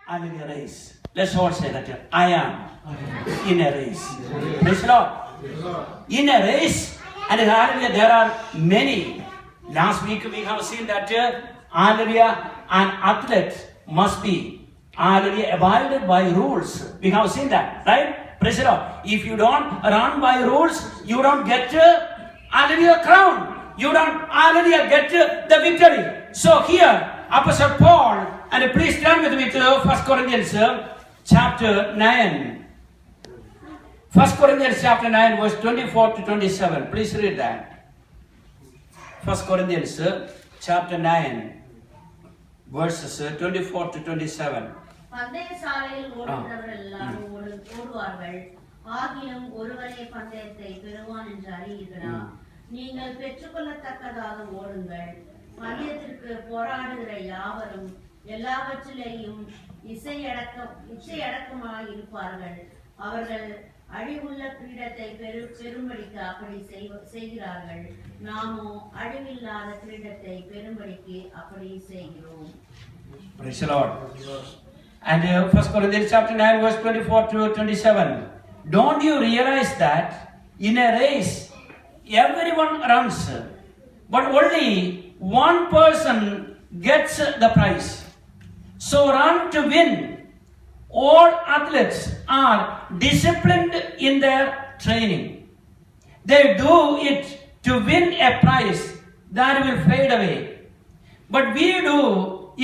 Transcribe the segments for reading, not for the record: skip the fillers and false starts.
hallelujah, race. Let's all say that. I am in a race. Praise the Lord. In a race, and hallelujah, there are many. Last week we have seen that hallelujah, an athlete must be hallelujah abided by rules. We have seen that, right? Praise the Lord. If you don't run by rules, you don't get hallelujah crown. You don't hallelujah get the victory. So here, Apostle Paul, and please turn with me to 1 Corinthians chapter 9. 1 Corinthians chapter 9 verse 24 to 27. Please read that. 1 Corinthians chapter 9 verses 24 to 27. பந்தய சாலையில் ஓடுகிறவர்கள் எல்லாரும் ஓடுவார்கள், ஆகிலும் ஒருவரே பந்தயத்தை பெறுவான் என்று அறியீர்களா? நீங்கள் பெற்றுக்கொள்ளத்தக்கதாக ஓடுங்கள். பந்தயத்திற்கு போராடுகிற யாவரும் எல்லாவற்றிலேயும் இச்சையடக்கமாய் இருப்பார்கள். அவர்கள் அழிவுள்ள கிரீடத்தை பெறும்படிக்கு அப்படி செய்கிறார்கள். நாமோ அழிவில்லாத கிரீடத்தை பெறும்படிக்கு அப்படி செய்கிறோம். Praise the Lord. And 1 Corinthians chapter 9 verse 24 to 27. Don't you realize that in a race everyone runs, but only one person gets the prize? So run to win. All athletes are disciplined in their training. They do it to win a prize that will fade away. But we do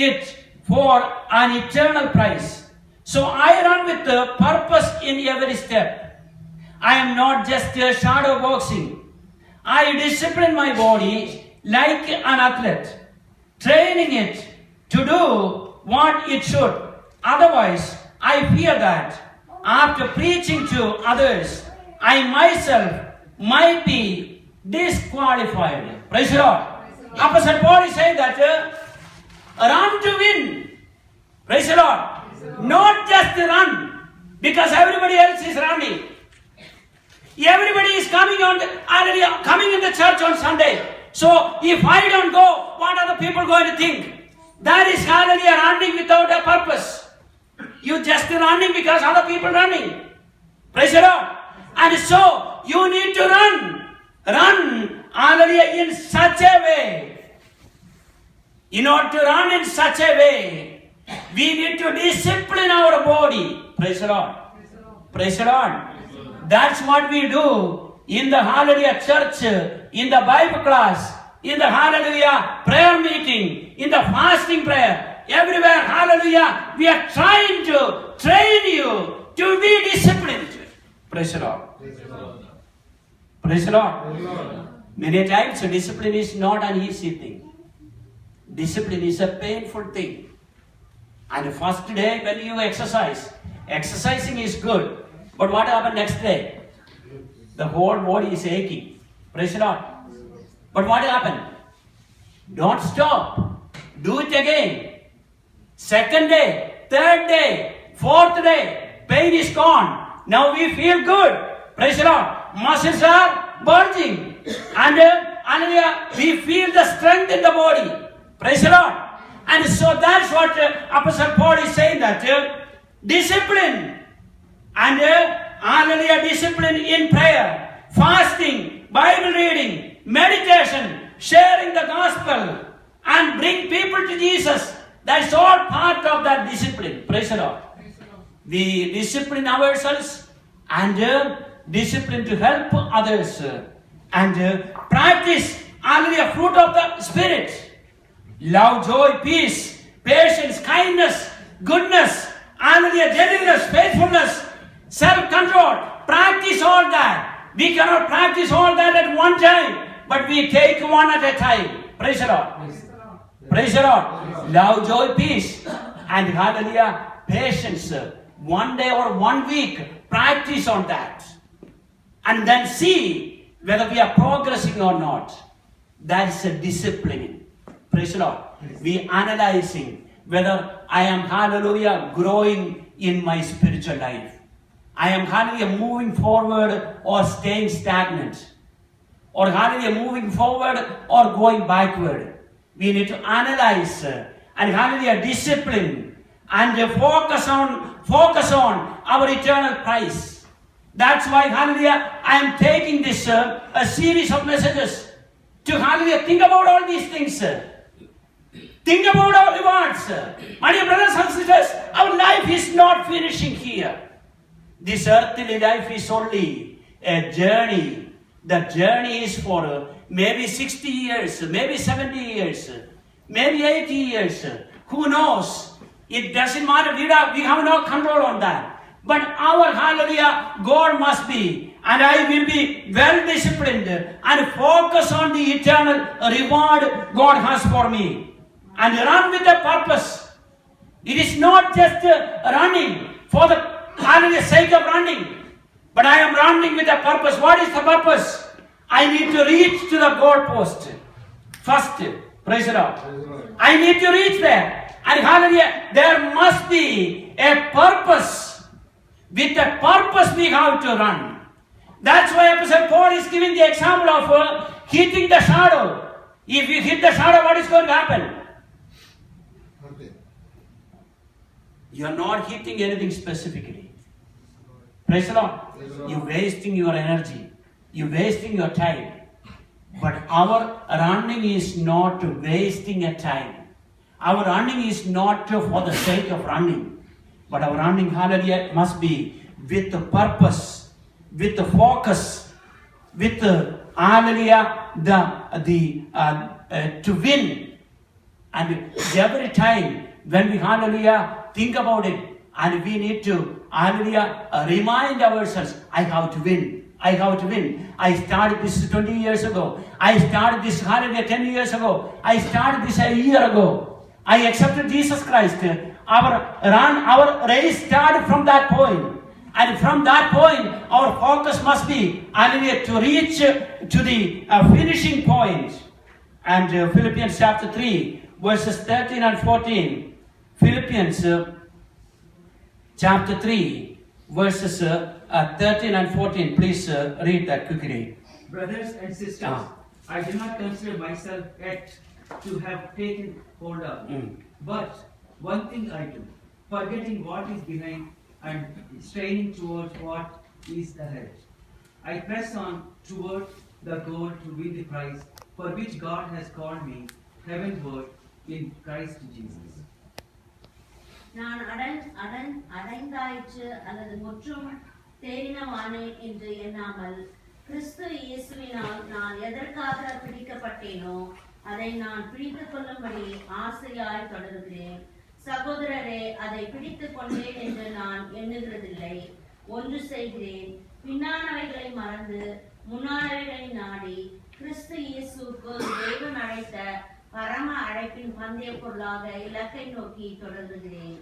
it for an eternal prize. So I run with the purpose in every step. I am not just shadow boxing. I discipline my body like an athlete, training it to do what it should. Otherwise, I fear that after preaching to others, I myself might be disqualified. Praise the Lord. Apostle Paul is saying that run to win. Praise the Lord. Not just run because everybody else is running. Everybody is coming in the church on Sunday. So if I don't go, what are the people going to think? That is hallelujah running without a purpose. You just running because other people running. Praise the Lord. And so you need to run. Run hallelujah in such a way. In order to run in such a way, we need to discipline our body. Praise the Lord. Praise the Lord. That's what we do in the hallelujah church, in the Bible class, in the hallelujah prayer meeting, in the fasting prayer. Everywhere, hallelujah, we are trying to train you to be disciplined. Praise the Lord. Praise the Lord. Many times, discipline is not an easy thing. Discipline is a painful thing. And the first day when you exercising is good. But what happened next day? The whole body is aching. Praise the Lord. But what happened? Don't stop. Do it again. Second day, third day, fourth day, pain is gone. Now we feel good. Praise the Lord. Muscles are bulging. And we feel the strength in the body. Praise the Lord. And so that's what Apostle Paul is saying, that discipline. And hallelujah, discipline in prayer, fasting, Bible reading, meditation, sharing the gospel, and bring people to Jesus. That's all part of that discipline. Praise the Lord. We discipline ourselves and discipline to help others and practice hallelujah fruit of the Spirit. Love, joy, peace, patience, kindness, goodness, hallelujah, gentleness, faithfulness, self-control. Practice all that. We cannot practice all that at one time, but we take one at a time. Praise the Lord. Praise the Lord. Love, joy, peace, and hallelujah, patience. One day or 1 week, practice on that. And then see whether we are progressing or not. That's a disciplining. Praise the Lord. We analyzing whether I am, hallelujah, growing in my spiritual life. I am, hallelujah, moving forward or staying stagnant. Or, hallelujah, moving forward or going backward. We need to analyze and, hallelujah, discipline and focus on our eternal prize. That's why, hallelujah, I am taking this a series of messages to, hallelujah, think about all these things. Think about our rewards. My dear brothers and sisters, our life is not finishing here. This earthly life is only a journey. The journey is for maybe 60 years, maybe 70 years, maybe 80 years. Who knows? It doesn't matter. We have no control on that. But our, hallelujah, goal must be, and I will be well disciplined and focus on the eternal reward God has for me. And run with a purpose. It is not just running for the, hallelujah, sake of running. But I am running with a purpose. What is the purpose? I need to reach to the goal post. First, praise the Lord. I need to reach there. And hallelujah, there must be a purpose. With a purpose we have to run. That's why Apostle Paul is giving the example of hitting the shadow. If you hit the shadow, what is going to happen? You are not hitting anything specifically. Praise the Lord. You're wasting your energy. You're wasting your time. But our running is not wasting a time. Our running is not for the sake of running. But our running, hallelujah, must be with the purpose, with the focus, with the, hallelujah, to win. And every time when we, hallelujah, think about it, and we need to, hallelujah, remind ourselves, I have to win. I have to win. I started this 20 years ago. I started this, hallelujah, 10 years ago. I started this a year ago. I accepted Jesus Christ. Our race started from that point. And from that point, our focus must be, hallelujah, to reach to the finishing point. And Philippians chapter 3, verses 13 and 14. Philippians chapter 3, verses 13 and 14. Please read that quickly. Brothers and sisters, I do not consider myself yet to have taken hold of. But one thing I do, forgetting what is behind and straining towards what is ahead. I press on toward the goal to win the prize for which God has called me heavenward in Christ Jesus. நான் அடைந்தாயிற்று அல்லது முற்றும் தேறினவானே என்று எண்ணாமல் கிறிஸ்து இயேசுவினால் நான் எதற்காக பிடிக்கப்பட்டேனோ அதை நான் பிடித்துக் கொள்ளும்படி ஆசையாய் தொடர்கிறேன். சகோதரரே, அதை பிடித்துக் கொண்டேன் என்று நான் எண்ணுகிறதில்லை. ஒன்று செய்கிறேன், பின்னானவைகளை மறந்து முன்னானவைகளை நாடி கிறிஸ்து இயேசுவுக்குள் தேவன் அழைத்த பரம அழைப்பின் பந்தய பொருளாக இலக்கை நோக்கி தொடர்கிறேன்.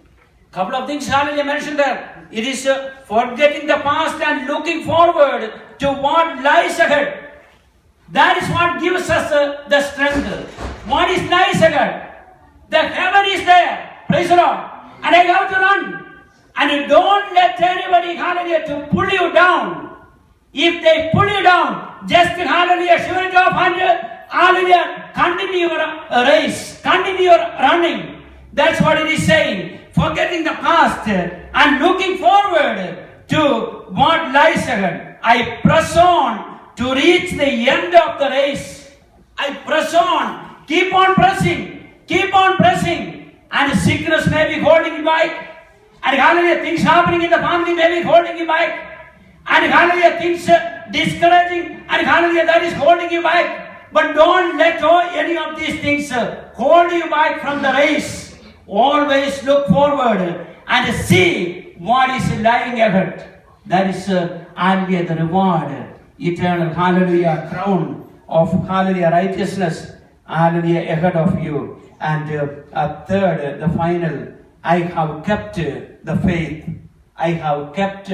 Couple of things hallelujah mentioned there. It is forgetting the past and looking forward to what lies ahead. That is what gives us the strength. What is lies ahead? The heaven is there. Praise the Lord. And I have to run. And don't let anybody, hallelujah, to pull you down. If they pull you down, just hallelujah, shiver it off and hallelujah, continue your race. Continue your running. That's what it is saying. Forgetting the past and looking forward to what lies ahead. I press on to reach the end of the race. I press on. Keep on pressing. Keep on pressing. And sickness may be holding you back. And hallelujah, things happening in the family may be holding you back. And hallelujah, things discouraging. And hallelujah, that is holding you back. But don't let go any of these things hold you back from the race. Always look forward and see what is lying ahead. That is hallelujah, the reward, eternal hallelujah, crown of hallelujah, righteousness, hallelujah, ahead of you. And third, the final, I have kept the faith. I have kept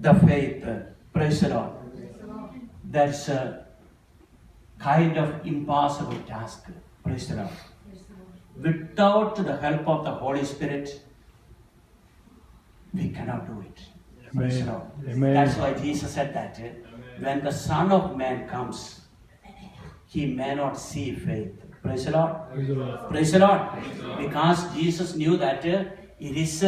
the faith. Praise the Lord. That's a kind of impossible task. Praise the Lord. Without the help of the Holy Spirit, we cannot do it. Praise the Lord. Amen. That's why Jesus said that when the Son of Man comes, he may not see faith. Praise the Lord. Praise the Lord. Praise the Lord. Because Jesus knew that it is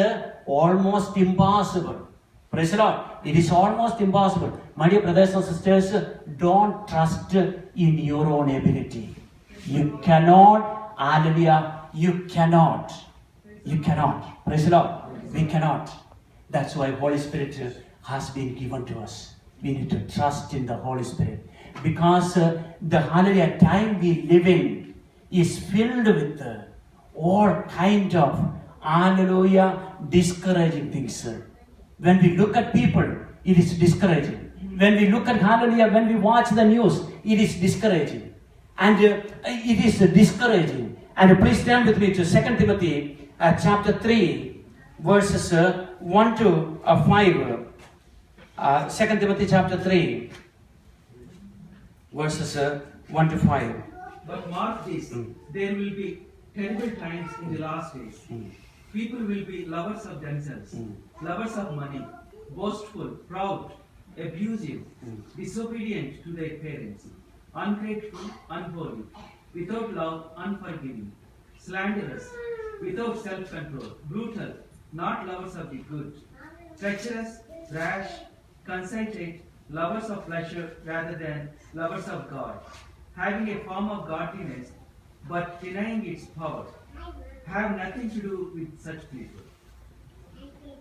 almost impossible. Praise the Lord. It is almost impossible. My dear brothers and sisters, don't trust in your own ability. You cannot, hallelujah, you cannot. You cannot. Praise the Lord. We cannot. That's why Holy Spirit has been given to us. We need to trust in the Holy Spirit. Because the hallelujah time we live in is filled with all kind of hallelujah discouraging things. When we look at people, it is discouraging. When we look at hallelujah, when we watch the news, it is discouraging. And it is discouraging. And please turn with me to 2 Timothy chapter 3, verses 1 to 5. 2 Timothy chapter 3, verses 1 to 5. But mark this, there will be terrible times in the last days. People will be lovers of themselves, lovers of money, boastful, proud, abusive, disobedient to their parents, ungrateful, unholy, without love, unforgiving, slanderous, without self-control, brutal, not lovers of the good, treacherous, rash, conceited, lovers of pleasure rather than lovers of God, having a form of godliness but denying its power. Have nothing to do with such people.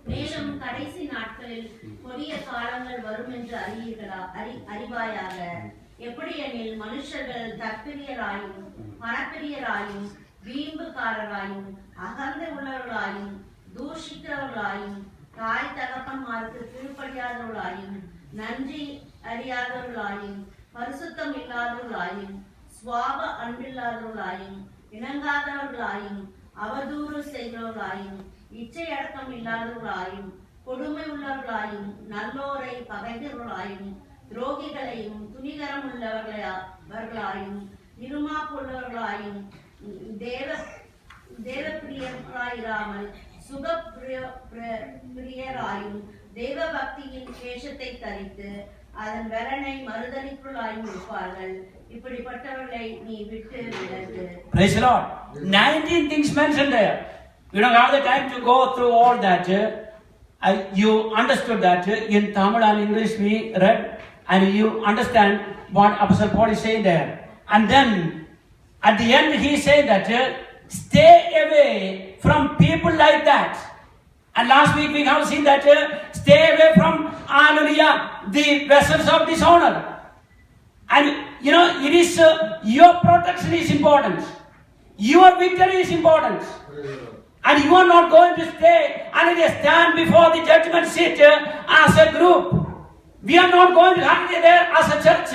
மேலும் கடைசி நாட்களில் கொடிய காலங்கள் வரும் என்று அறிவாயாக. எப்படியெனில் மனுஷர்கள் தற்பிரியராயும் பணப்பிரியராயும் வீம்புக்காரராயும் அகந்தை உள்ளவர்களாயும் தூஷிக்கிறவர்களாயும் தாய் தகப்பன்மாருக்கு கீழ்ப்படியாதவர்களாயும் நன்றி அறியாதவர்களாயும் பரிசுத்தம் இல்லாதவர்களாயும் சுவாப அன்பில்லாதவர்களாயும் இணங்காதவர்களாயும் அவதூறு செய்கிறவர்களாயும் இச்சை அடக்கம் இல்லாதவர்களாயும் கொடுமை உள்ளவர்களாயும் நல்லோரை பகைகிறவர்களாயும் துரோகிகளையும் துணிகரம் உள்ளவர்களாயும் இருமாப்புள்ளவர்களாயும் தேவ பிரியராயிராமல் சுக பிரியராயும் தேவ பக்தியின் வேஷத்தை தரித்து அதன் பலனை மறுதலிப்புள்ளாயும் இருப்பார்கள். இப்படிப்பட்டவர்களை நீ விட்டு விலகு. Praise the Lord. 19 things mentioned there. We don't have the time to go through all that. You understood that in Tamil and English we read, and you understand what Apostle Paul is saying there. And then at the end he said that stay away from people like that. And last week we have seen that stay away from hallelujah the vessels of dishonor. And you know, it is your protection is important. Your victory is important. And you are not going to stay and stand before the judgment seat as a group. We are not going to hang there as a church.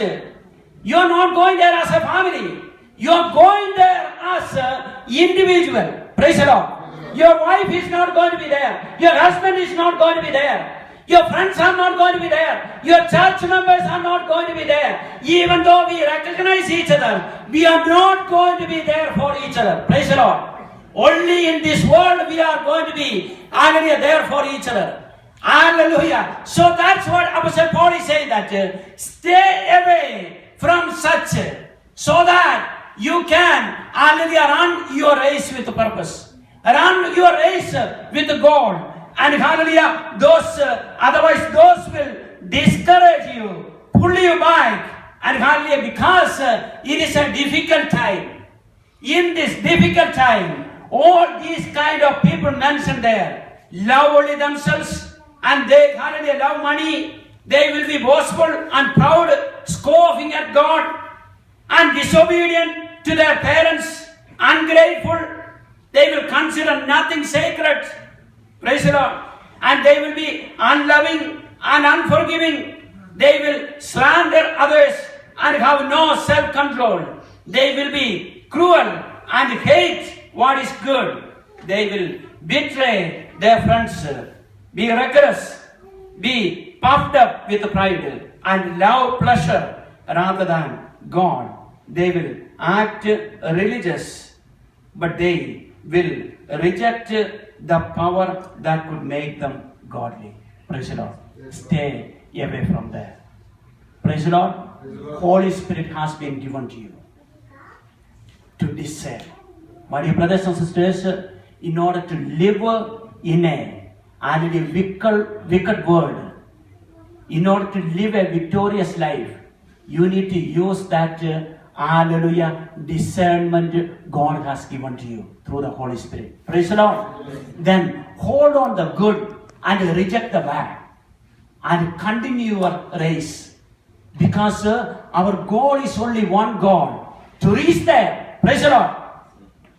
You are not going there as a family. You are going there as an individual. Praise the Lord. Your wife is not going to be there. Your husband is not going to be there. Your friends are not going to be there. Your church members are not going to be there. Even though we recognize each other, we are not going to be there for each other. Praise the Lord. Only in this world we are going to be, hallelujah, there for each other. Hallelujah. So that's what Apostle Paul is saying, that stay away from such, so that you can, hallelujah, run your race with purpose. Run your race with goal. And hallelujah, otherwise those will discourage you, pull you back. And hallelujah, because it is a difficult time. In this difficult time, all these kind of people mentioned there, love only themselves, and they hallelujah love money. They will be boastful and proud, scoffing at God, and disobedient to their parents, ungrateful. They will consider nothing sacred. Praise the Lord. And they will be unloving and unforgiving. They will slander others and have no self-control. They will be cruel and hate what is good. They will betray their friends, be reckless, be puffed up with pride, and love pleasure rather than God. They will act religious, but they will reject the power that could make them godly. Praise the Lord. Stay away from there. Praise the Lord. Holy Spirit has been given to you to discern. My dear brothers and sisters, in order to live in a wicked world. In order to live a victorious life, you need to use that hallelujah discernment God has given to you through the Holy Spirit. Praise the Lord. Then hold on the good and reject the bad and continue your race, because our goal is only one God, to reach there. Praise the Lord.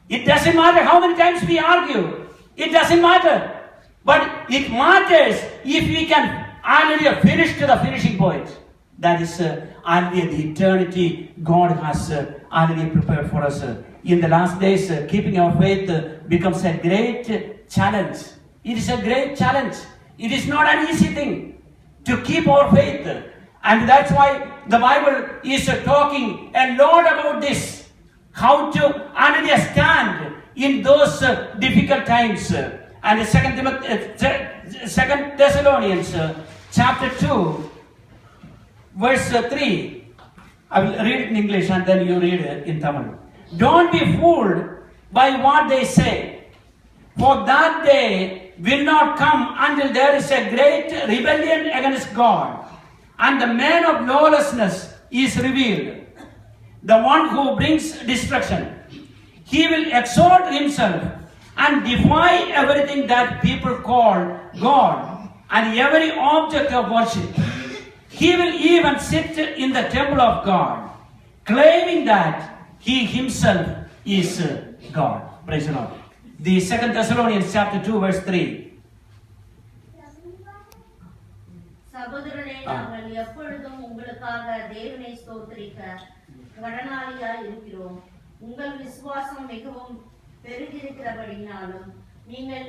It doesn't matter how many times we argue. It doesn't matter. But it matters if we can hallelujah finish to the finishing point. That is hallelujah the eternity God has hallelujah prepared for us. In the last days, keeping our faith becomes a great challenge. It is a great challenge. It is not an easy thing to keep our faith. And that's why the Bible is talking a lot about this. How to hallelujah stand in those difficult times. And Second Thessalonians chapter 2 verse 3. I will read it in English and then you read it in Tamil. Don't be fooled by what they say, for that day will not come until there is a great rebellion against God, and the man of lawlessness is revealed, the one who brings destruction. He will exalt himself and defy everything that people call God and every object of worship. He will even sit in the temple of God, claiming that he himself is God. Praise the Lord. The 2 Thessalonians chapter 2 verse 3. சகோதரனே, நாங்கள் எப்பொழுதும் உங்களுக்காக தேவனை ஸ்தோத்திரிக்க கடனாளியாய் இருக்கிறோம். உங்கள் விசுவாசம் மிகவும் பெருகியிருக்கிறபடினாலும் நீங்கள்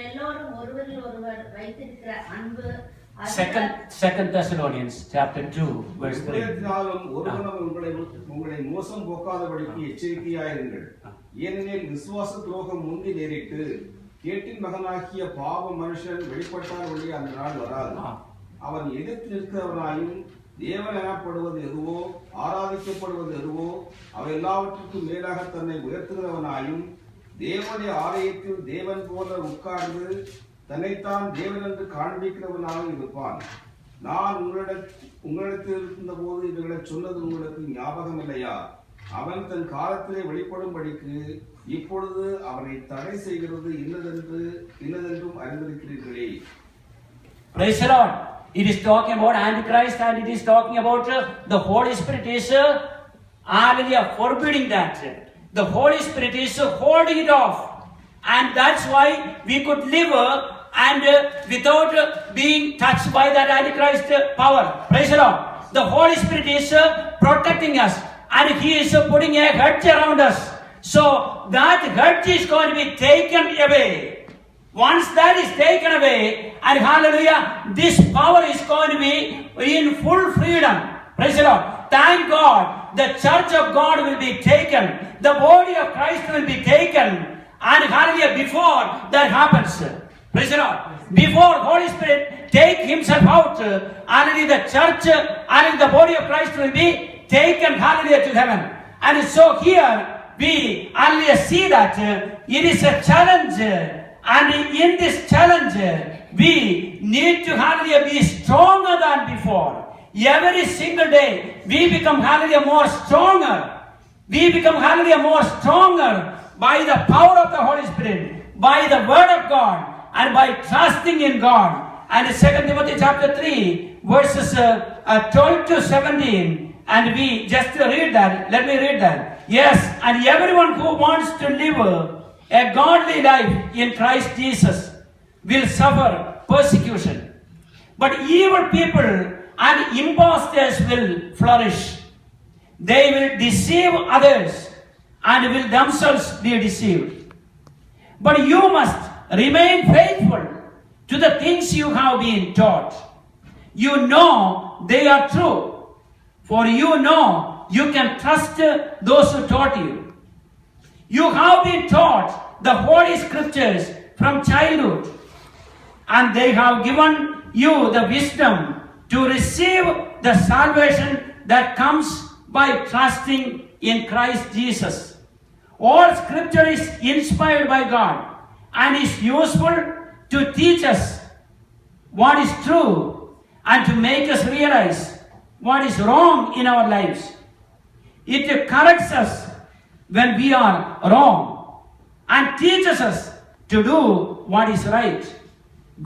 எல்லோரும் ஒருவரில் ஒருவர் வைத்திருக்கிற அன்பு. Second Thessalonians chapter 2 verse 3. உங்களை மோசம் போக்காதபடிக்கு எச்சரிக்கையாயிருங்கள். ஏனெனில் விசுவாச துரோகம் முந்தி நேரிட்டு கேட்டின் மகனாகிய பாவ மனுஷன் வெளிப்பட்டால் ஒழிய அந்த நாள் வராது. அவன் எதிர்த்து நிற்கிறவனாயும் தேவன் எனப்படுவது எதுவோ ஆராதிக்கப்படுவது எதுவோ அவை எல்லாவற்றுக்கும் மேலாக தன்னை உயர்த்துகிறவனாயும் தேவனுடைய ஆலயத்தில் தேவன் போல உட்கார்ந்து தன்னைத்தான் தேவன் என்று காண்பிக்கிறவனாக இருப்பான். நான் உங்களிடத்தில் இருந்த போது இவர்களை சொன்னது உங்களுக்கு ஞாபகம் இல்லையா? அவன் தன் காலத்திலே வெளிப்படும்படிக்கு இப்பொழுது அவனை தடை செய்கிறது இன்னதென்றும் அறிந்திருக்கிறீர்களே. Praise the Lord. It is talking about Antichrist and it is talking about the Holy Spirit is hallelujah forbidding that. The Holy Spirit is holding it off. And that's why we could live and without being touched by that Antichrist power. Praise the Lord. The Holy Spirit is protecting us and He is putting a hedge around us. So that hedge is going to be taken away. Once that is taken away, and hallelujah, this power is going to be in full freedom. Praise the Lord. Thank God, the church of God will be taken. The body of Christ will be taken. And hallelujah, before that happens, praise the Lord, before Holy Spirit take himself out, hallelujah, the church, hallelujah, the body of Christ will be taken, hallelujah, to heaven. And so here, we hallelujah see that it is a challenge. And in this challenge, we need to hallelujah be stronger than before. Every single day, we become hallelujah more stronger. We become hallelujah more stronger by the power of the Holy Spirit, by the word of God, and by trusting in God. And 2 Timothy chapter 3, verses 12 to 17, and we just read that. Let me read that. Yes, and everyone who wants to live a godly life in Christ Jesus will suffer persecution. But evil people and impostors will flourish. They will deceive others and will themselves be deceived. But you must remain faithful to the things you have been taught. You know they are true, for you know you can trust those who taught you. You have been taught the Holy Scriptures from childhood, and they have given you the wisdom to receive the salvation that comes by trusting in Christ Jesus. All Scripture is inspired by God and is useful to teach us what is true and to make us realize what is wrong in our lives. It corrects us when we are wrong and teaches us to do what is right.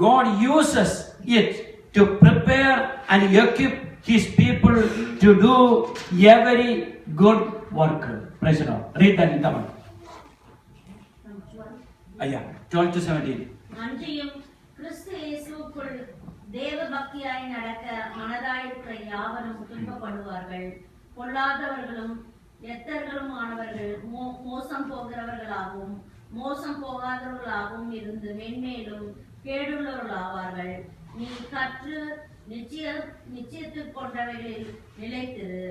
God uses it to prepare and equip His people to do every good work. Praise the Lord. Read that in Tamil. 12 to 17. அன்றியும் கிறிஸ்து இயேசுவுக்குள் தேவ பக்தியாய் நடக்க மனதாயிருக்கிற யாவரும் துன்பப்படுவார்கள். பொல்லாதவர்களும் எத்தர்களும் ஆனவர்கள் மோசம் போகிறவர்களாகவும் மோசம் போகாதவர்களாகவும் இருந்து மென்மேலும் கேடுள்ளவர்களாவார்கள். நீ கற்று நிச்சயத்துக் கொண்டவைகளில் நிலைத்திரு.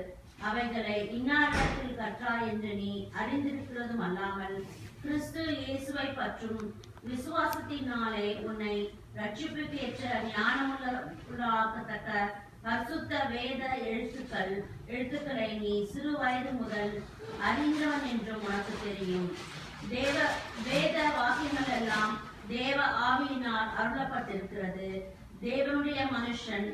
அவைகளை இன்னாரிடத்தில் கற்றாய் என்று நீ அறிந்திருக்கிறதும் அல்லாமல் கிறிஸ்து இயேசுவை பற்றும் விசுவாசத்தினாலே உன்னை ரட்சிப்புக்கு ஏற்ற ஞானமுள்ளவர்களாக்கத்தக்க பரிசுத்த வேத எழுத்துக்களை நீ சிறு வயது முதல் அறிந்தவன் என்றும் உனக்கு தெரியும். வேத வாக்கியங்கள் எல்லாம் தேவ ஆவியினால் அருளப்பட்டிருக்கிறது. தேவனுடைய மனுஷன்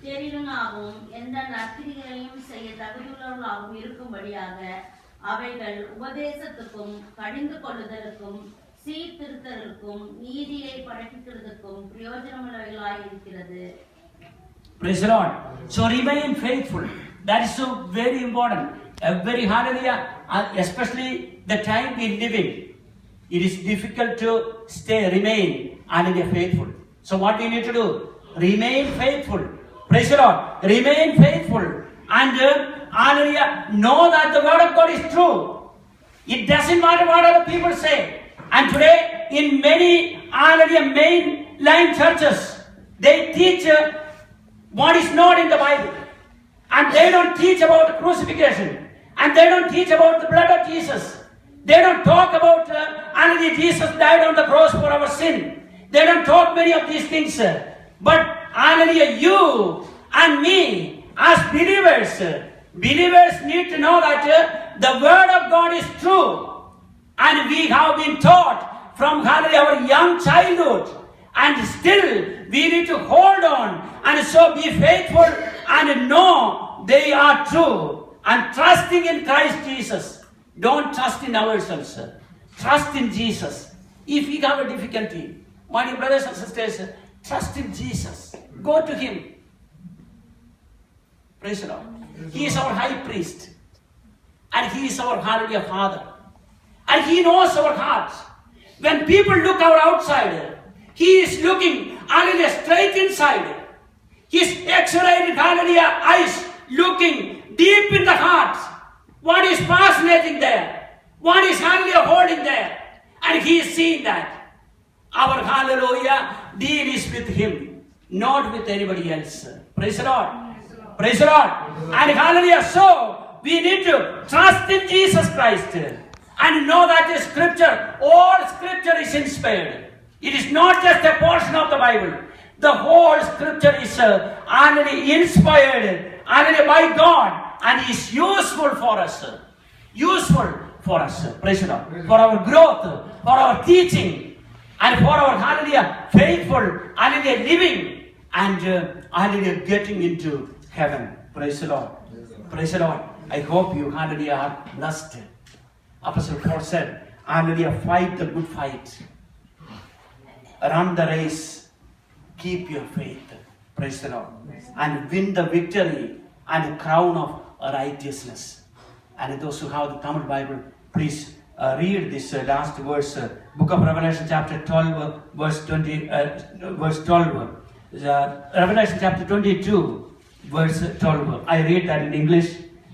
தெரிவனாகவும் எந்த நற்கிரிகளையும் செய்ய தகுதியுள்ளவர்களாகவும் இருக்கும்படியாக அவைகள் உபதேசத்துக்கும் கடிந்து கொள்ளுதலுக்கும் சீர்திருத்தலுக்கும் நீதியை படைக்கிறதுக்கும் பிரயோஜனமுள்ளவைகளாய் இருக்கிறது. Praise the Lord. So remain faithful. That is so very important. Very hallelujah. Especially the time we live in. It is difficult to remain hallelujah faithful. So what we need to do? Remain faithful. Praise the Lord. Remain faithful. And hallelujah, know that the word of God is true. It doesn't matter what other people say. And today, in many hallelujah mainline churches, they teach what is not in the Bible. And they don't teach about the crucifixion. And they don't teach about the blood of Jesus. They don't talk about hallelujah, Jesus died on the cross for our sin. They don't talk many of these things. But hallelujah, you and me as believers need to know that the word of God is true. And we have been taught from hallelujah, our young childhood. And still we need to hold on and so be faithful and know they are true. And trusting in Christ Jesus. Don't trust in ourselves. Trust in Jesus. If we have a difficulty, my dear brothers and sisters, trust in Jesus. Go to Him. Praise the Lord. He is our high priest. And He is our hallelujah Father. And He knows our hearts. When people look our outside, He is looking hallelujah straight inside. His X-rated hallelujah eyes looking deep in the heart. What is fascinating there? What is hallelujah holding there? And He is seeing that. Our hallelujah deal is with Him, not with anybody else. Praise the Lord. Praise the Lord. And hallelujah, so we need to trust in Jesus Christ and know that the scripture, all scripture is inspired. It is not just a portion of the Bible. The whole scripture is inspired by God and is useful for us. Useful for us. Praise the Lord. For our growth, for our teaching, and for our hallelujah faithful hallelujah living and hallelujah getting into heaven. Praise the Lord. Praise the Lord. I hope you hallelujah are blessed. Apostle Paul said, hallelujah, fight the good fight. Run the race. Keep your faith. Praise the Lord. And win the victory and crown of righteousness. And those who have the Tamil Bible, please read this last verse. Book of Revelation chapter 12, verse 12. Revelation chapter 22, verse 12. I read that in English.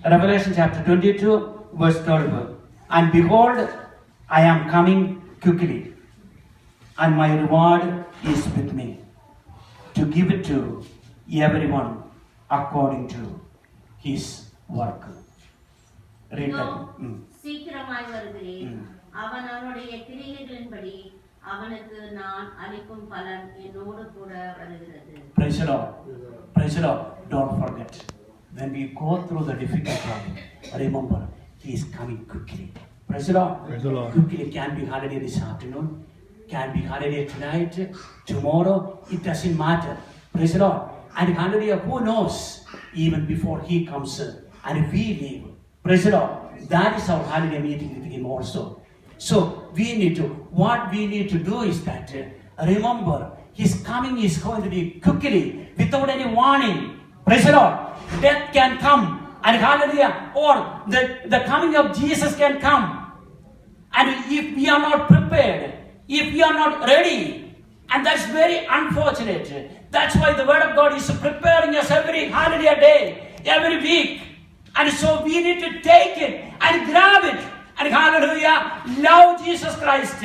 Revelation chapter 22, verse 12. And behold, I am coming quickly, and my reward is with me, to give it to everyone according to his work. Read that. சீக்கிரமாய் வருகிறேன். அவன் அவனுடைய கிரியைகளின்படி அவனுக்கு நான் அளிக்கும் பலன் என்னோடு கூட வருகிறது. Praise the Lord. Praise the Lord. Don't forget, when we go through the difficult time, remember, He is coming quickly. Praise the Lord. Praise the Lord. Quickly can be hallelujah this afternoon. can be, hallelujah, tonight, tomorrow, it doesn't matter. Praise the Lord. And hallelujah, who knows, even before he comes and we leave. Praise the Lord. That is our hallelujah meeting with him also. So what we need to do is that, remember, his coming is going to be quickly, without any warning. Praise the Lord. Death can come, and hallelujah, or the coming of Jesus can come. And if we are not prepared, if we are not ready, and that's very unfortunate. That's why the word of God is preparing us every hallelujah day, every week. And so we need to take it and grab it. And hallelujah, love Jesus Christ.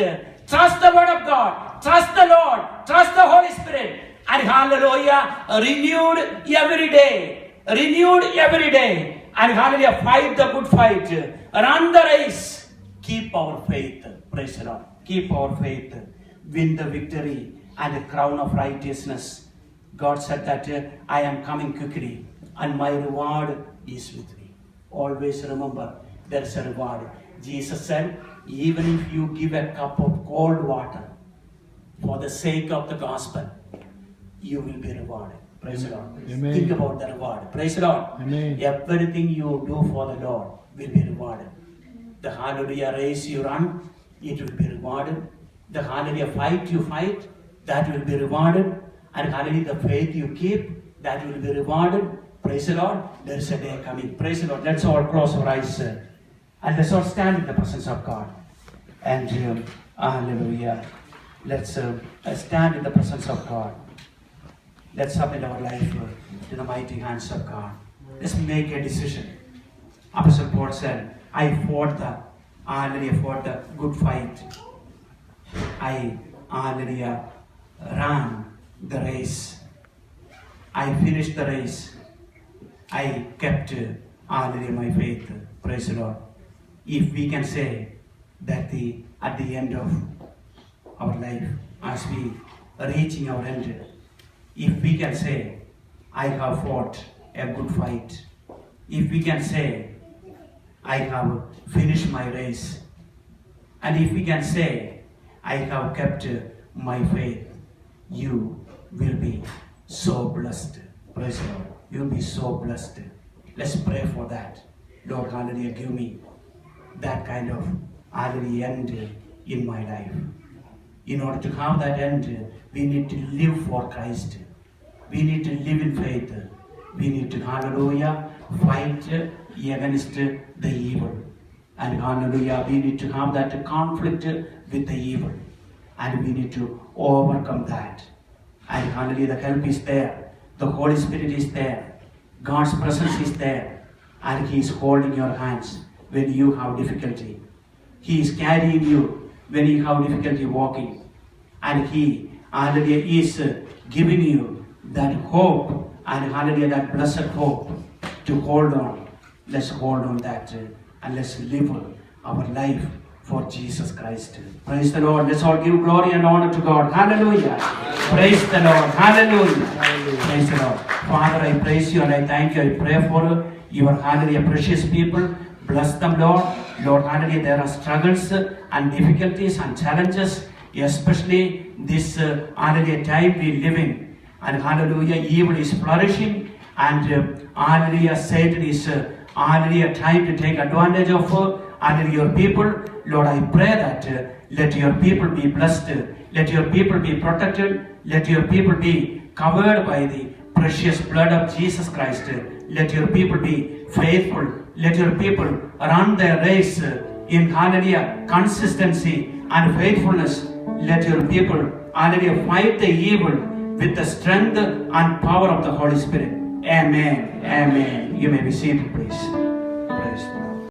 Trust the word of God. Trust the Lord. Trust the Holy Spirit. And hallelujah, renewed every day. Renewed every day. And hallelujah, fight the good fight. Run the race. Keep our faith. Praise the Lord. Keep our faith. Win the victory and the crown of righteousness. God said that I am coming quickly and my reward is with me. Always remember, there is a reward. Jesus said, even if you give a cup of cold water for the sake of the gospel, you will be rewarded. Praise the Lord. Amen. Think about the reward. Praise the Lord. Amen. Everything you do for the Lord will be rewarded. The hallelujah race you run, it will be rewarded. The hallelujah fight you fight, that will be rewarded. And hallelujah, the faith you keep, that will be rewarded. Praise the Lord. There is a day coming. Praise the Lord. Let's all close our eyes and let's all stand in the presence of God. And hallelujah. Let's stand in the presence of God. Let's submit our life to the mighty hands of God. Let's make a decision. Apostle Paul said, I fought the good fight. I ran the race. I finished the race. I kept my faith. Praise the Lord. If we can say that at the end of our life, as we are reaching our end, if we can say, I have fought a good fight. If we can say, I have finished my race. And if we can say, I have kept my faith, you will be so blessed. Praise the Lord. You'll be so blessed. Let's pray for that. Lord, hallelujah, give me that kind of hallelujah end in my life. In order to have that end, we need to live for Christ. We need to live in faith. We need to, hallelujah, fight against the evil. And hallelujah, we need to have that conflict with the evil. And we need to overcome that. And hallelujah, the help is there. The Holy Spirit is there. God's presence is there. And He is holding your hands when you have difficulty. He is carrying you when you have difficulty walking. And He, hallelujah, is giving you that hope and hallelujah, that blessed hope to hold on. Let's hold on that and let's live our life for Jesus Christ. Praise the Lord. Let's all give glory and honor to God. Hallelujah. Praise the Lord. Hallelujah. Praise the Lord. Father, I praise you and I thank you. I pray for your hallelujah precious people. Bless them, Lord. Lord, hallelujah, there are struggles and difficulties and challenges, especially this hallelujah time we live in. And hallelujah, evil is flourishing, and hallelujah, Satan is hallelujah trying to take advantage of hallelujah your people. Lord, I pray that let your people be blessed, let your people be protected, let your people be covered by the precious blood of Jesus Christ. Let your people be faithful. Let your people run their race in hallelujah consistency and faithfulness. Let your people hallelujah fight the evil with the strength and power of the Holy Spirit. Amen. Amen. You may be seated, please.